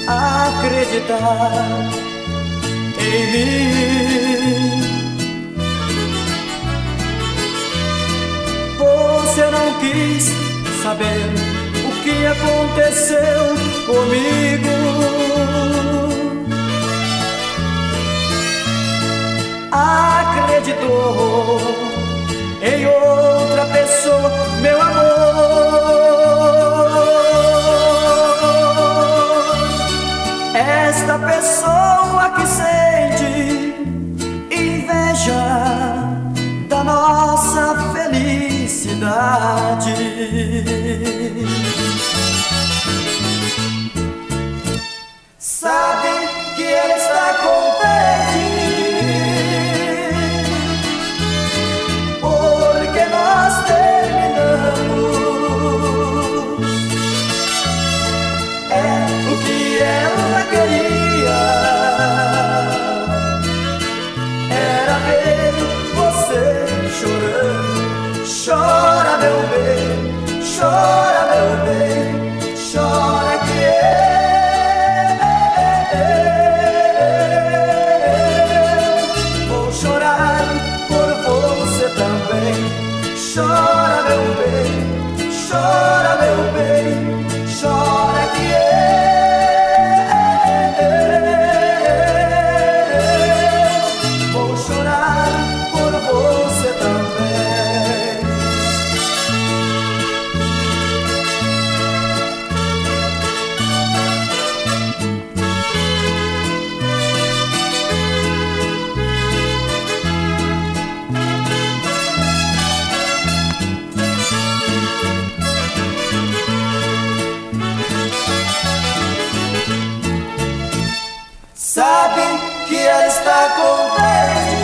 acreditar em mim. Você não quis saber o que aconteceu comigo. Acreditou em outra pessoa, meu amor. Esta pessoa que sente inveja da nossa felicidade. Sabe que ela está contente porque nós terminamos. É o que ela queria, era ver você chorando. Chora, meu bem, chora, meu bem, chora que eu vou chorar por você também. Chora, meu bem, chora, meu bem, chora que eu vou chorar por você também. Sabe que ela está contente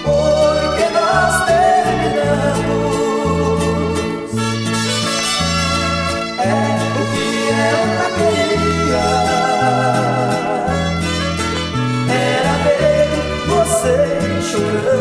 porque nós terminamos. É o que ela queria, era ver você chorando.